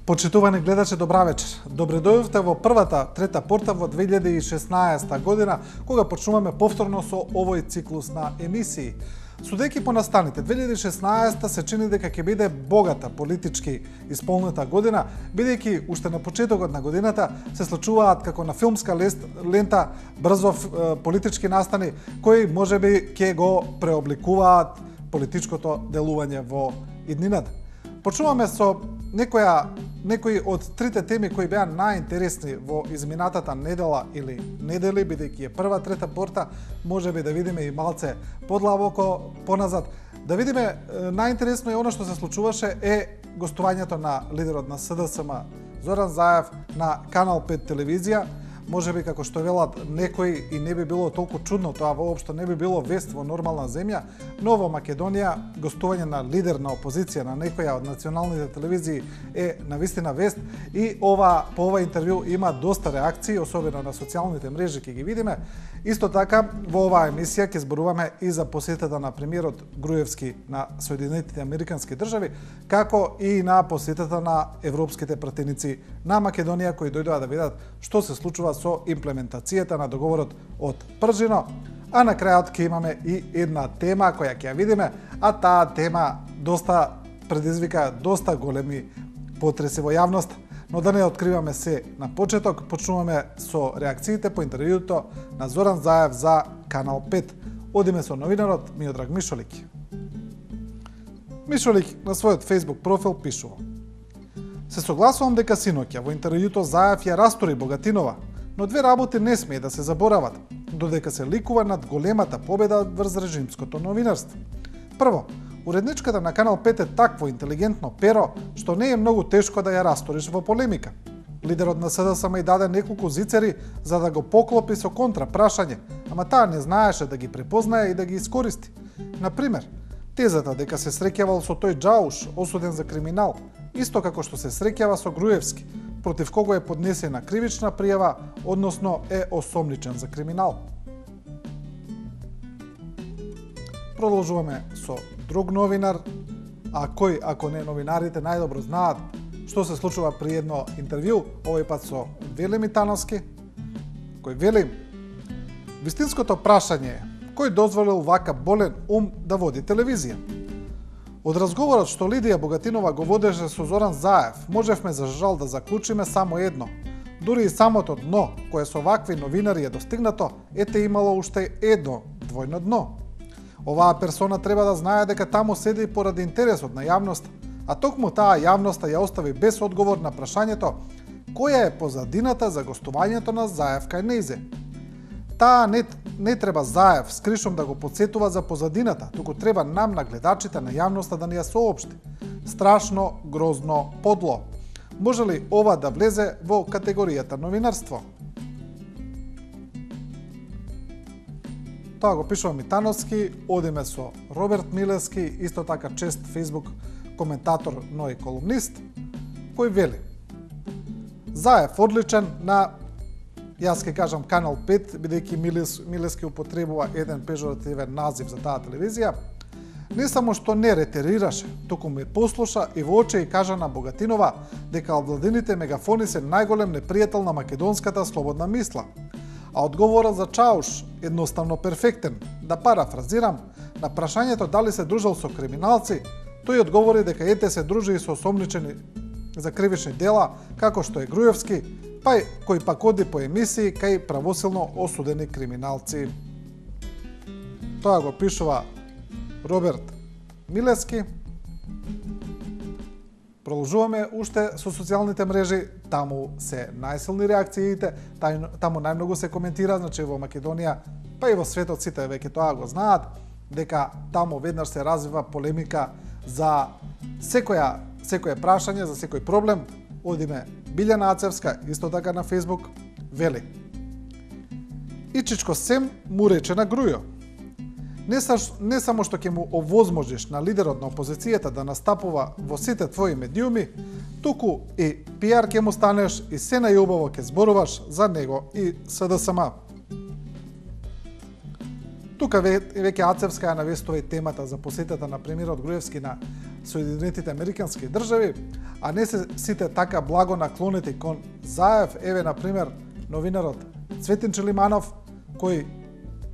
Почитувани гледачи, добра вечер. Добре дојдовте во првата трета порта во 2016 година, кога почнуваме повторно со овој циклус на емисии. Судејќи по настаните, 2016 се чини дека ќе биде богата политички исполнета година, бидејќи уште на почетокот на годината се случуваат како на филмска лента брзо политички настани кои можеби ќе го преобликуваат политичкото делување во иднината. Почнуваме со некои од трите теми кои беа најинтересни во изминатата недела или недели, бидејќи е прва трета порта, можеби да видиме и малце подлабоко поназад. Да видиме, најинтересно е она што се случуваше е гостувањето на лидерот на СДСМ Зоран Заев на Канал 5 телевизија. Можеби како што велат некои и не би било толку чудно, тоа воопшто не би било вест во нормална земја, но во Македонија гостување на лидер на опозиција на некоја од националните телевизии е навистина вест и по ова интервју има доста реакции, особено на социјалните мрежи ќе ги видиме. Исто така во оваа емисија ќе зборуваме и за посетата на премиерот Груевски на Соединетите Американски држави, како и на посетата на европските пратеници на Македонија кои дојдоа да видат што се случува со имплементацијата на договорот од Пржино, а на крајот ќе имаме и една тема која ќе ја видиме, а таа тема предизвика доста големи потреси во јавноста. Но да не откриваме се на почеток, почнуваме со реакциите по интервјуто на Зоран Заев за Канал 5. Одиме со новинарот Миодраг Мишолик. Мишолик на својот Facebook профил пишува: "Се согласувам дека синоќа во интервјуто Заев ја растори Богатинова, но две работи не смее да се заборават, додека се ликува над големата победа врз режимското новинарство. Прво, уредничката на Канал 5 е такво интелигентно перо, што не е многу тешко да ја расториш во полемика. Лидерот на СДСМ и даде неколку зицери за да го поклопи со контра прашање, ама таа не знаеше да ги препознае и да ги искористи. Например, тезата дека се среќавал со тој Джауш, осуден за криминал, исто како што се среќава со Груевски, против кого е поднесена кривична пријава, односно е осомничен за криминал." Продолжуваме со друг новинар, а кој, ако не новинарите, најдобро знаат што се случува при едно интервју, овој пат со Велими Тановски, кој вели: "Вистинското прашање е, кој дозволил вака болен ум да води телевизија? Од разговорот што Лидија Богатинова го водеше со Зоран Заев, можевме за жал да заклучиме само едно. Дури и самото дно, кое со вакви новинари е достигнато, ете имало уште едно двојно дно. Оваа персона треба да знае дека таму седи поради интересот на јавноста, а токму таа јавноста ја остави без одговор на прашањето која е позадината за гостувањето на Заев кај нејзе. Таа не треба Заев скришом да го подсетува за позадината, туку треба нам на гледачите на јавноста да ни ја соопшти. Страшно, грозно, подло. Може ли ова да влезе во категоријата новинарство?" Тоа го пишува Митановски, одиме со Роберт Милевски, исто така чест Facebook коментатор, но и колумнист, кој вели: "Заев одличен на, јас ќе кажам Канал 5, бидејќи Милевски употребува еден пежоративен назив за таа телевизија, не само што не ретерираше, туку ме послуша и во очи и кажа на Богатинова дека обладените мегафони се најголем непријател на македонската слободна мисла. А одговорот за Чауш едноставно перфектен. Да парафразирам, на прашањето дали се дружел со криминалци, тој одговори дека ете се дружи и со осомничени за кривични дела, како што е Груевски, кој пак оди по емисии кај правосилно осудени криминалци." Тоа го пишува Роберт Милевски. Продолжуваме уште со социјалните мрежи, таму се најсилни реакциите, таму најмногу се коментира, значи во Македонија, па и во светот сите веќе тоа го знаат, дека таму веднаш се развива полемика за секое прашање, за секој проблем. Одиме Билјана Ацевска, исто така на Facebook, вели: "Ичичко сем му рече на Грујо. Не само што ќе му овозможиш на лидерот на опозицијата да настапува во сите твои медиуми, туку и пиар ќе му станеш и се најубаво ќе зборуваш за него и СДСМ." Тука веќе Ацевска ја навестува и темата за посетата на премиерот Груевски на Соединетите Американски држави, а не се сите така благо наклонети кон Заев. Еве, например, новинарот Цветин Челиманов, кој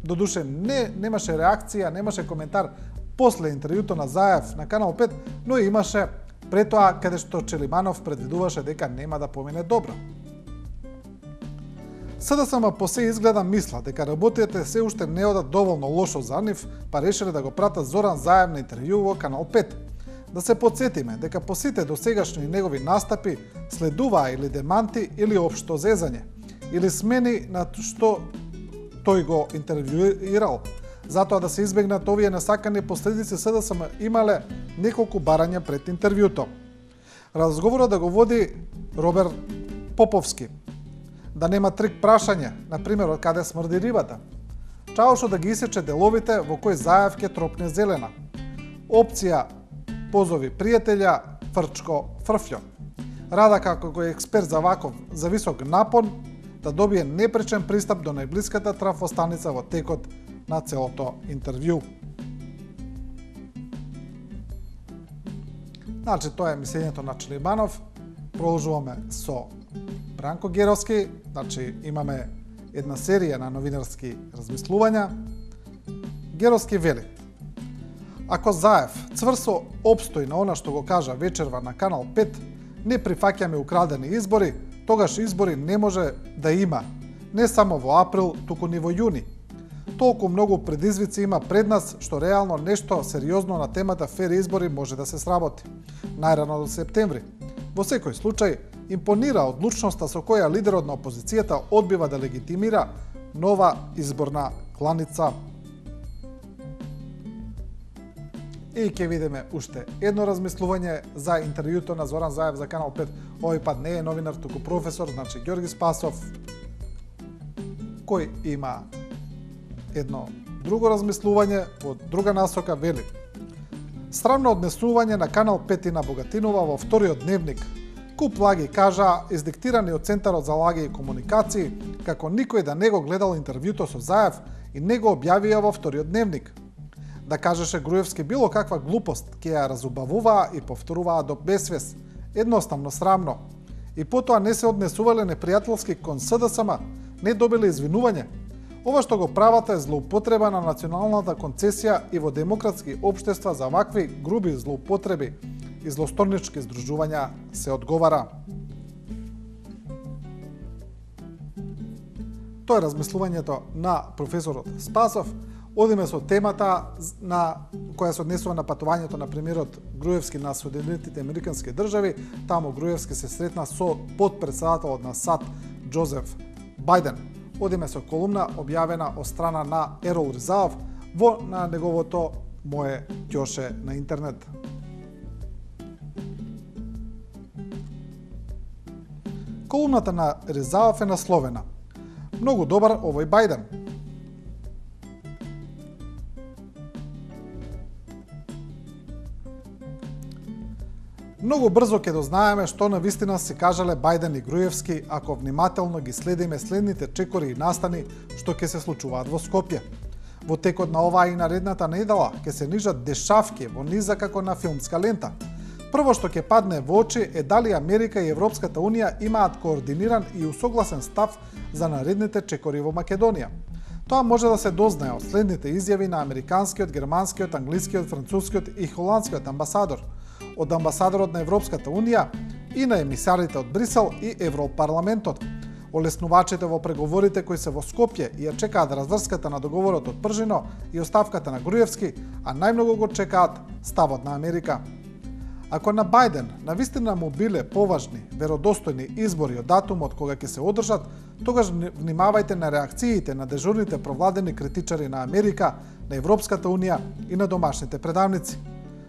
додуше немаше реакција, немаше коментар после интервјуто на Заев на Канал 5, но имаше пред тоа каде што Челиманов предвидуваше дека нема да помине добро. СДСМ по се изгледа мисла дека работите се уште не одат доволно лошо за нив, па решиле да го пратат Зоран Заев на интервју во Канал 5. Да се подсетиме дека по сите досегашни негови настапи следуваа или деманти или општо зезање, или смени на што тој го интервјуирал. Затоа да се избегнат овие несакани последици, СДСМ имале неколку барања пред интервјуто. Разговорот да го води Роберт Поповски. Да нема трик прашање, например, од каде смрди рибата. Чаошо да ги исече деловите во кој Заев ке тропне зелена. Опција позови пријателја, фрчко фрфљо. Рада како го експерт за висок напон, да добие непречен пристап до најблиската трафостаница во текот на целото интервју. Значи, тоа е мислењето на Челиманов. Продолжуваме со Бранко Геровски. Значи, имаме една серија на новинарски размислувања. Геровски вели: ако Заев цврсо обстои на она што го кажа вечерва на Канал 5, не прифаќаме украдени избори, тогаш избори не може да има, не само во април, туку ни во јуни. Толку многу предизвици има пред нас, што реално нешто сериозно на темата фер избори може да се сработи. Најрано до септември. Во секој случај, импонира одлучноста со која лидерот на опозицијата одбива да легитимира нова изборна кланица. И ќе видиме уште едно размислување за интервјуто на Зоран Заев за Канал 5. Овој пат не е новинар, туку професор, значи Ѓорги Спасов, кој има едно друго размислување во друга насока. Вели: срамно однесување на Канал 5 и на Богатинова во вториот дневник. Куп лаги кажа, издиктирани од Центарот за лаги и комуникации, како никој да не го гледал интервјуто со Заев и не го објавија во вториот дневник. Да кажеше Груевски било каква глупост, ќе ја разубавуваа и повторуваа до безсвест. Едноставно срамно. И потоа не се однесувале непријателски кон СДСМ, не добиле извинување. Ова што го прават е злоупотреба на националната концесија и во демократски општества за вакви груби злоупотреби и злосторнички здружувања се одговара. Тоа е размислувањето на професорот Спасов. Одиме со темата на која се однесува на патувањето на премиерот Груевски на Соединетите Американски држави. Таму Груевски се сретна со подпредседателот на САД Џозеф Бајден. Одиме со колумна објавена од страна на Ерол Ризаов во на неговото Мое ќоше на интернет. Колумната на Ризаов е насловена: Многу добар овој Бајден. Многу брзо ќе дознаеме што навистина се кажале Бајден и Груевски ако внимателно ги следиме следните чекори и настани што ќе се случуваат во Скопје. Во текот на оваа и наредната недела ќе се нижат дешавки во низа како на филмска лента. Прво што ќе падне во очи е дали Америка и Европската Унија имаат координиран и усогласен став за наредните чекори во Македонија. Тоа може да се дознае од следните изјави на американскиот, германскиот, англискиот, францускиот и холандскиот амбасадор, од амбасадорот на Европската Унија и на емисарите од Брисел и Европарламентот, олеснувачите во преговорите кои се во Скопје и ја чекаат разврската на договорот од Пржино и оставката на Груевски, а најмногу го чекаат ставот на Америка. Ако на Бајден навистина му биле поважни, веродостојни избори од датумот кога ќе се одржат, тогаш внимавајте на реакциите на дежурните провладени критичари на Америка, на Европската Унија и на домашните предавници.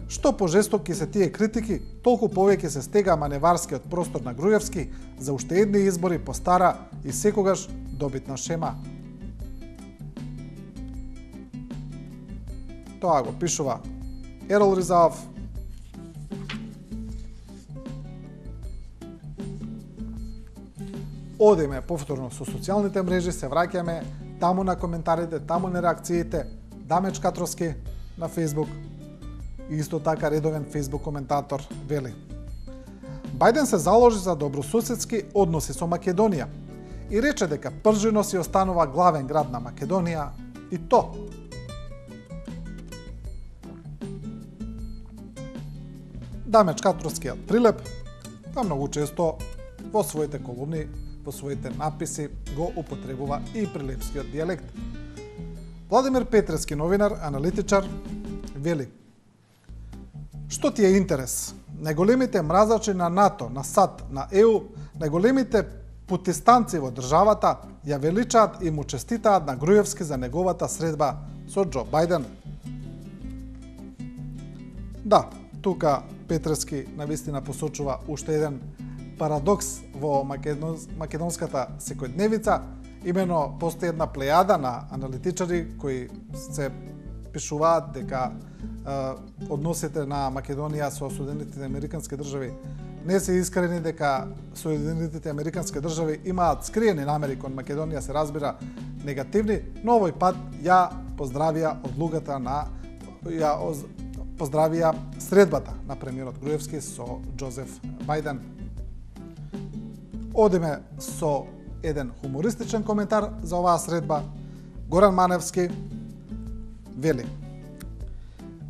Што пожестоки се тие критики, толку повеќе се стега маневарскиот простор на Груевски за уште едни избори по стара и секогаш добитна шема. Тоа го пишува Ерол Ризаов. Одиме повторно со социјалните мрежи, се враќаме таму на коментарите, таму на реакциите, Дамеч Катровски на Facebook, Исто така редовен Facebook коментатор вели: Бајден се заложи за добрососедски односи со Македонија и рече дека Пржино си останува главен град на Македонија и то. Дамечкаторскиот Прилеп, многу често во своите колумни, во своите написи го употребува и прилепскиот дијалект. Владимир Петрески, новинар, аналитичар, вели: Што ти е интерес? Најголемите мразачи на НАТО, на САД, на ЕУ, најголемите протестанци во државата ја величаат и му честитаат на Груевски за неговата средба со Џо Бајден. Да, тука Петрески навистина посочува уште еден парадокс во македонската секојдневица. Имено постои една плејада на аналитичари кои се пишуваат дека односите на Македонија со Соединетите Американски држави не се искрени, дека Соединетите Американски држави имаат скриени намери кон Македонија, се разбира негативни, но овој пат ја поздравија одлугата на поздравија средбата на премиерот Груевски со Џозеф Бајден. Одиме со еден хумористичен коментар за оваа средба. Горан Маневски вели: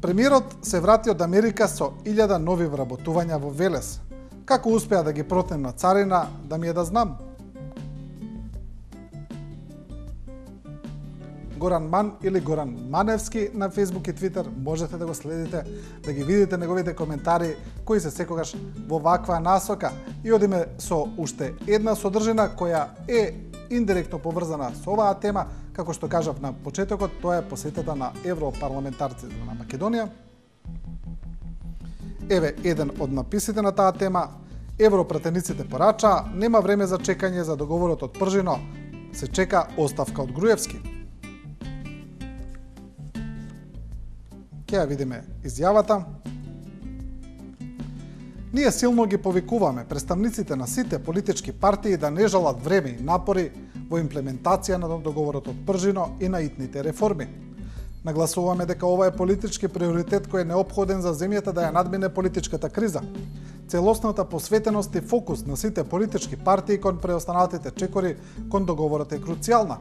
Премиерот се врати од Америка со 1000 нови вработувања во Велес. Како успеа да ги протнем на царина, да ми е да знам. Горан Ман или Горан Маневски на Facebook и Twitter, можете да го следите, да ги видите неговите коментари кои се секогаш во ваква насока. И одиме со уште една содржина која е индиректно поврзана со оваа тема, како што кажав на почетокот, тоа е посетата на европарламентарците на Македонија. Еве еден од написите на таа тема: Европратениците порачаа, нема време за чекање за договорот од Пржино, се чека оставка од Груевски. Ќе ја видиме изјавата. Ние силно ги повикуваме представниците на сите политички партии да не жалат време и напори во имплементација на договорот од Пржино и на итните реформи. Нагласуваме дека ова е политички приоритет кој е неопходен за земјата да ја надмине политичката криза. Целосната посветеност и фокус на сите политички партии кон преостанатите чекори кон договорот е круцијална.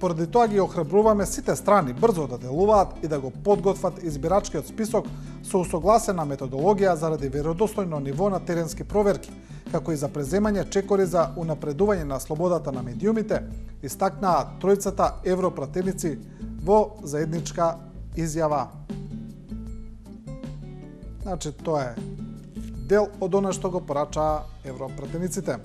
Поради тоа ги охрабруваме сите страни брзо да делуваат и да го подготват избирачкиот список со усогласена методологија заради веродостојно ниво на теренски проверки, како и за преземање чекори за унапредување на слободата на медиумите, истакнаа тројцата европратеници во заедничка изјава. Значи, тоа е дел од она што го порачаа европратениците.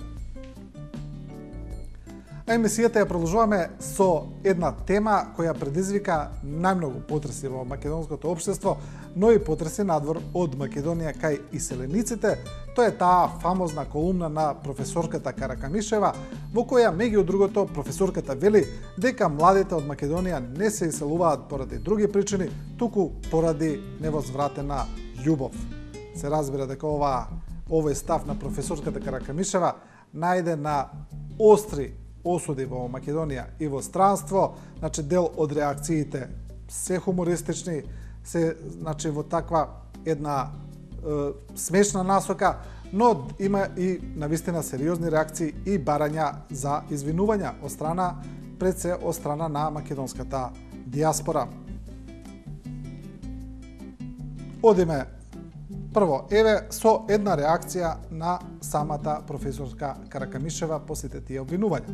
А емисијата ја продолжуваме со една тема која предизвика најмногу потреси во македонското општество, но и потреси надвор од Македонија кај иселениците. Тоа е таа фамозна колумна на професорката Каракамишева, во која меѓу другото професорката вели дека младите од Македонија не се иселуваат поради други причини, туку поради невозвратена љубов. Се разбира дека овој став на професорката Каракамишева најде на остри осуди во Македонија и во странство. Значи, дел од реакциите се хумористични, се во таква една смешна насока, но има и навистина сериозни реакции и барања за извинувања од страна, пред се од страна на македонската диаспора. Одиме прво, еве, со една реакција на самата професорка Каракамишева по сите тие обвинувања.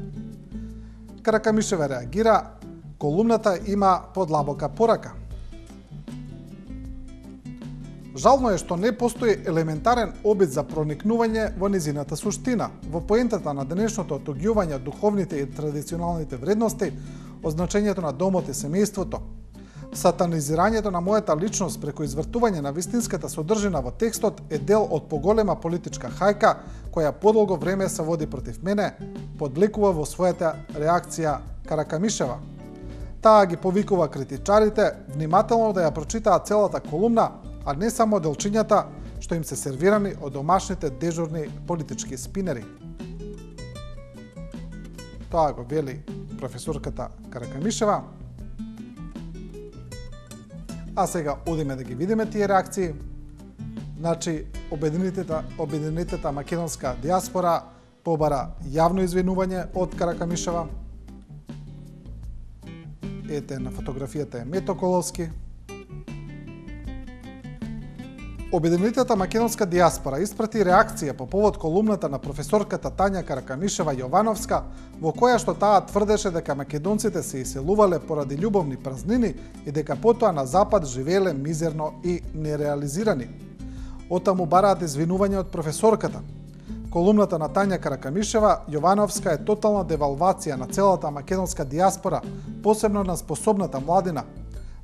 Каракамишева реагира: колумната има подлабока порака. Жално е што не постои елементарен обид за проникнување во низината суштина, во поентата на денешното отуѓување духовните и традиционалните вредности, од значењето на домот и семејството. Сатанизирањето на мојата личност преку извртување на вистинската содржина во текстот е дел од поголема политичка хајка која подолго време се води против мене, подлекува во својата реакција Каракамишева. Таа ги повикува критичарите внимателно да ја прочитаат целата колумна, а не само делчињата што им се сервирани од домашните дежурни политички спинери. Тоа го вели професорката Каракамишева. А сега одиме да ги видиме тие реакции. Значи, Обединетата македонска диаспора побара јавно извинување од Каракамишева. Ете, на фотографијата е Мето Коловски. Обединетата македонска диаспора испрати реакција по повод колумната на професорката Тања Каракамишева Јовановска, во која што таа тврдеше дека македонците се иселувале поради љубовни празнини и дека потоа на Запад живееле мизерно и нереализирани. Оттаму бараат извинување од професорката. Колумната на Тања Каракамишева Јовановска е тотална девалвација на целата македонска диаспора, посебно на способната младина.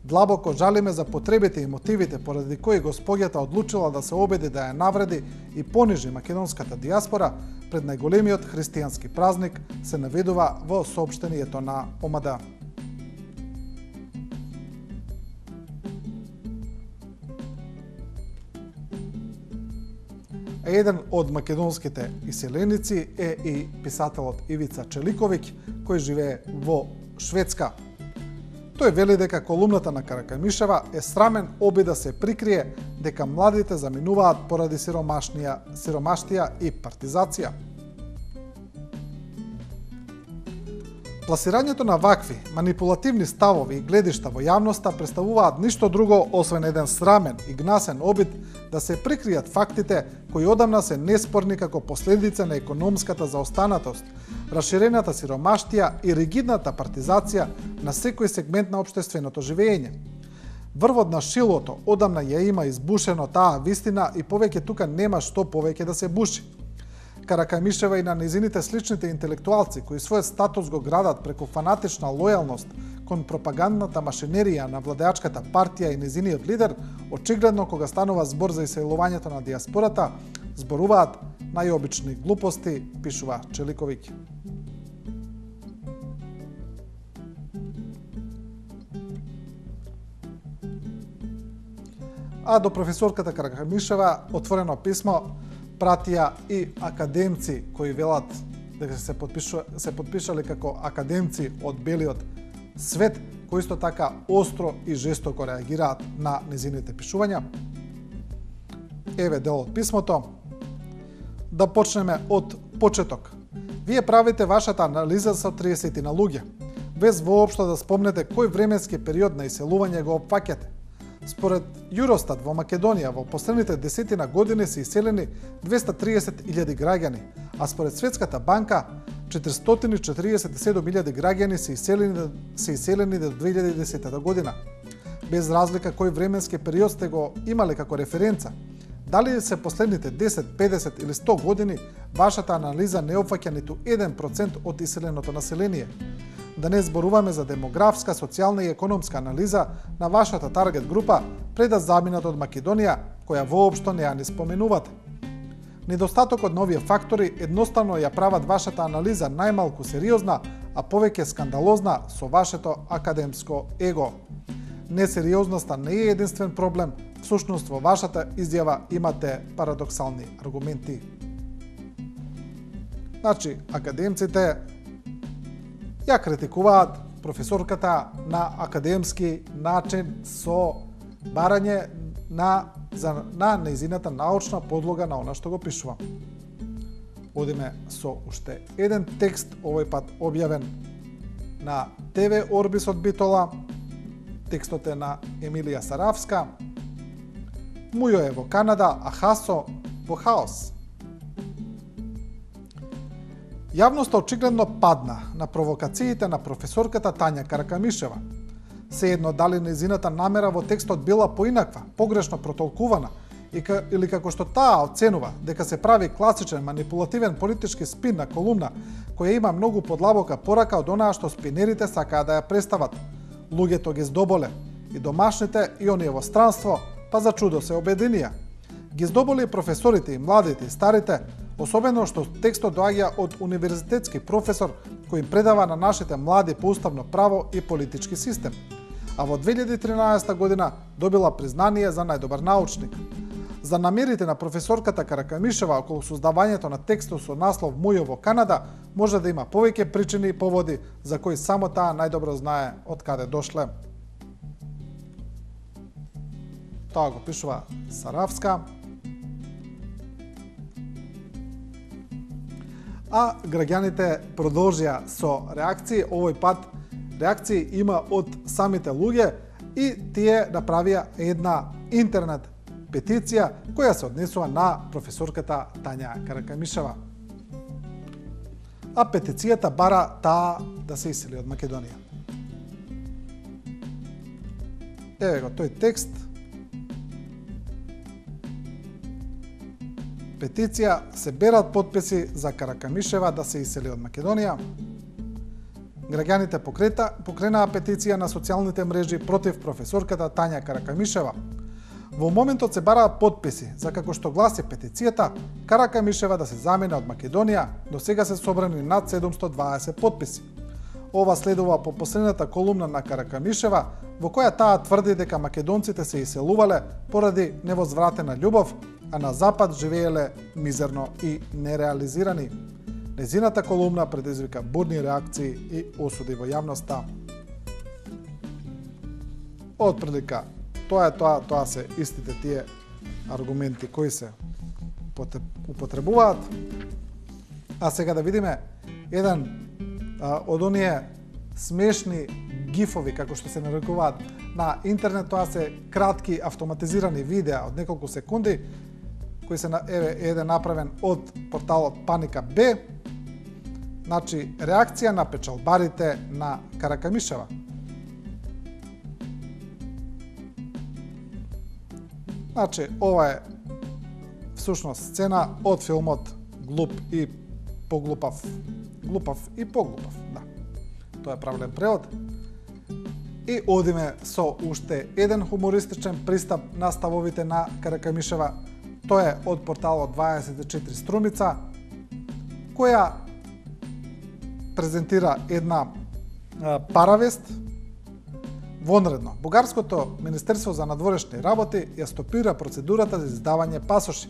Длабоко жалиме за потребите и мотивите поради кои госпоѓата одлучила да се обиди да ја навреди и понижи македонската диаспора пред најголемиот христијански празник, се наведува во соопштението на ОМД. Еден од македонските иселеници е и писателот Ивица Челиковиќ, кој живее во Шведска. Тој вели дека колумната на Каракамишева е срамен обид да се прикрие дека младите заминуваат поради сиромаштија и партизација. Пласирањето на вакви манипулативни ставови и гледишта во јавноста представуваат ништо друго освен еден срамен и гнасен обид да се прикријат фактите кои одамна се неспорни како последица на економската заостанатост, расширената сиромаштија и ригидната партизација на секој сегмент на општественото живење. Врвот на шилото одамна ја има избушено таа вистина и повеќе тука нема што повеќе да се буши. Каракамишева и на незините сличните интелектуалци, кои својот статус го градат преку фанатична лојалност кон пропагандната машинерија на владеачката партија и незиниот лидер, очигледно кога станува збор за иселувањето на диаспората, зборуваат најобични глупости, пишува Челиковиќ. А до професорката Каракамишева отворено писмо пратија и академци кои велат дека се подпишале како академци од белиот свет, кои исто така остро и жестоко реагираат на незините пишувања. Еве дел од писмото. Да почнеме од почеток. Вие правите вашата анализа со 30 на луѓе, без воопшто да спомнете кој временски период на иселување го опфаќате. Според Юростат во Македонија во последните 10 години се иселени 230.000 граѓани, а според Светската банка 447.000 граѓани се иселени до 2010 година. Без разлика кој временски период сте го имале како референца, дали се последните 10, 50 или 100 години, вашата анализа не опфаќа ниту 1% од иселеното население. Да не зборуваме за демографска, социјална и економска анализа на вашата таргет група пред да заминат од Македонија, која воопшто не ја не споменувате. Недостатокот на овие фактори едноставно ја прават вашата анализа најмалку сериозна, а повеќе скандалозна со вашето академско его. Несериозноста не е единствен проблем, всушност во вашата изјава имате парадоксални аргументи. Значи, академците ја критикуваат професорката на академски начин со барање на нејзината научна подлога на она што го пишува. Одиме со уште еден текст, овој пат објавен на ТВ Орбис од Битола. Текстот е на Емилија Саравска. Мујо е во Канада, а Хасо во хаос. Јавноста очигледно падна на провокациите на професорката Тања Каракамишева. Сеедно дали нејзината намера во текстот била поинаква, погрешно протолкувана, или како што таа оценува дека се прави класичен манипулативен политички спин на колумна која има многу подлабока порака од онаа што спинерите сакаат да ја представат. Луѓето ги здоболе, и домашните, и оние во странство, па за чудо се обединија. Ги здоболи професорите и младите и старите, особено што текстот доаѓа од универзитетски професор кој им предава на нашите млади по уставно право и политички систем. А во 2013 година добила признание за најдобар научник. За намерите на професорката Каракамишева околу создавањето на текстот со наслов Мујо во Канада може да има повеќе причини и поводи за кои само таа најдобро знае од каде дошле. Тоа го пишува Саравска. А граѓаните продолжија со реакции. Овој пат реакции има од самите луѓе и тие направија една интернет петиција која се однесува на професорката Тања Каракамишева. А петицијата бара таа да се исели од Македонија. Еве го тој текст. Петиција: се берат потписи за Каракамишева да се исели од Македонија. Граѓаните покренаа петиција на социјалните мрежи против професорката Тања Каракамишева. Во моментот се бараат потписи за, како што гласи петицијата, Каракамишева да се замени од Македонија. До сега се собрани над 720 потписи. Ова следува по последната колумна на Каракамишева, во која таа тврди дека македонците се иселувале поради невозвратена љубов, а на Запад живееле мизерно и нереализирани. Незината колумна предизвика бурни реакции и осуди во јавноста. Отприлика тоа се истите тие аргументи кои се употребуваат. А сега да видиме еден од оние смешни гифови, како што се нарекуваат на интернет. Тоа се кратки автоматизирани видеа од неколку секунди, кои се еден направен од порталот Паника Б. Значи, реакција на печалбарите на Каракамишева. Значи, ова е всушност сцена од филмот Глуп и поглупав. Глупав и поглупав, да. Тоа е правилен превод. И одиме со уште еден хумористичен пристап на ставовите на Каракамишева. Тоа е од порталот 24 Струмица, која презентира една паравест. Вонредно, бугарското Министерство за надворешни работи ја стопира процедурата за издавање пасоши.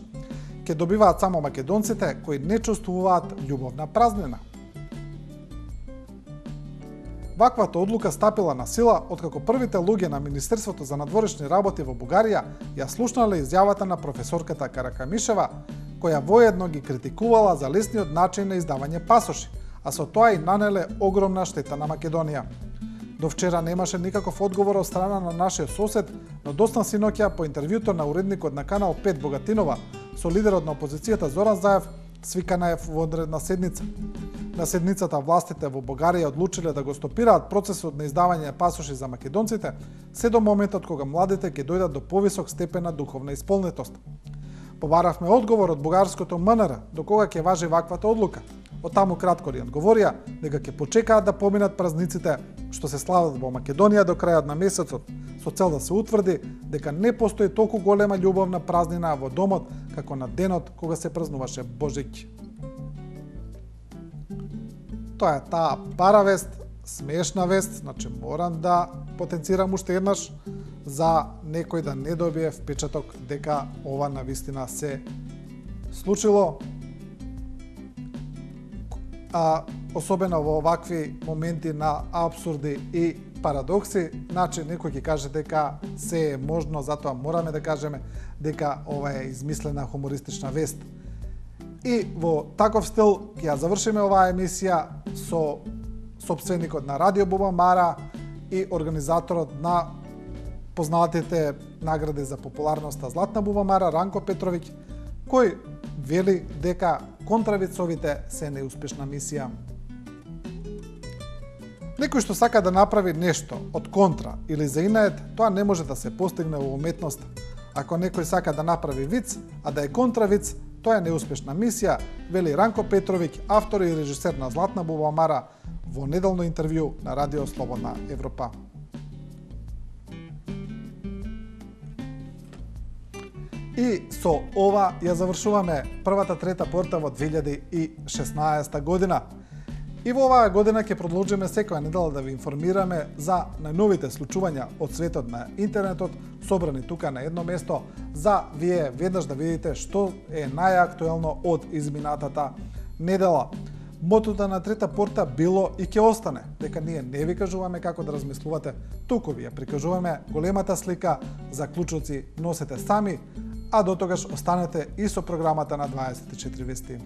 Ке добиваат само македонците кои не чувствуваат љубовна празнина. Ваквата одлука стапила на сила откако првите луѓе на Министерството за надворешни работи во Бугарија ја слушнале изјавата на професорката Каракамишева, која воедно ги критикувала за лесниот начин на издавање пасоши, а со тоа и нанеле огромна штета на Македонија. До вчера немаше никаков одговор од страна на нашиот сосед, но достан синоќа по интервјуто на уредникот на Канал 5 Богатинова со лидерот на опозицијата Зоран Заев, свикана е во одредна седница. На седницата властите во Бугарија одлучиле да го стопираат процесот на издавање пасоши за македонците, се до моментот кога младите ќе дојдат до повисок степен на духовна исполнетост. Побаравме одговор од бугарското МНР до кога ќе важи ваквата одлука. Од таму кратко ни одговорија дека ќе почекаат да поминат празниците што се слават во Македонија до крајот на месецот, со цел да се утврди дека не постои толку голема љубовна празнина во домот како на денот кога се празнуваше Божик. Тоа е таа паравест, смешна вест, значи морам да потенцирам уште еднаш за некој да не добие впечаток дека ова навистина се случило. А особено во овакви моменти на абсурди и парадокси, значи некој ќе каже дека се е можно, затоа мораме да кажеме дека ова е измислена хумористична вест. И во таков стил ќе ја завршиме оваа емисија со сопственикот на Радио Бубамара и организаторот на познатите награди за популарноста Златна Бубамара, Ранко Петровиќ, кој вели дека контравицовите се неуспешна мисија. Некој што сака да направи нешто од контра или за инает, тоа не може да се постигне во уметноста. Ако некој сака да направи виц, а да е контравиц, тоа е неуспешна мисија, вели Ранко Петровиќ, автор и режисер на Златна Бубамара, во неделно интервју на Радио Слободна Европа. И со ова ја завршуваме првата трета порта во 2016 година. И во оваа година ќе продолжиме секоја недела да ви информираме за најновите случувања од светот на интернетот, собрани тука на едно место, за вие веднаш да видите што е најактуелно од изминатата недела. Мотото на трета порта било и ќе остане, дека ние не ви кажуваме како да размислувате, туку ви ја прикажуваме големата слика, заклучоци носете сами, а до тогаш останете и со програмата на 24 вести.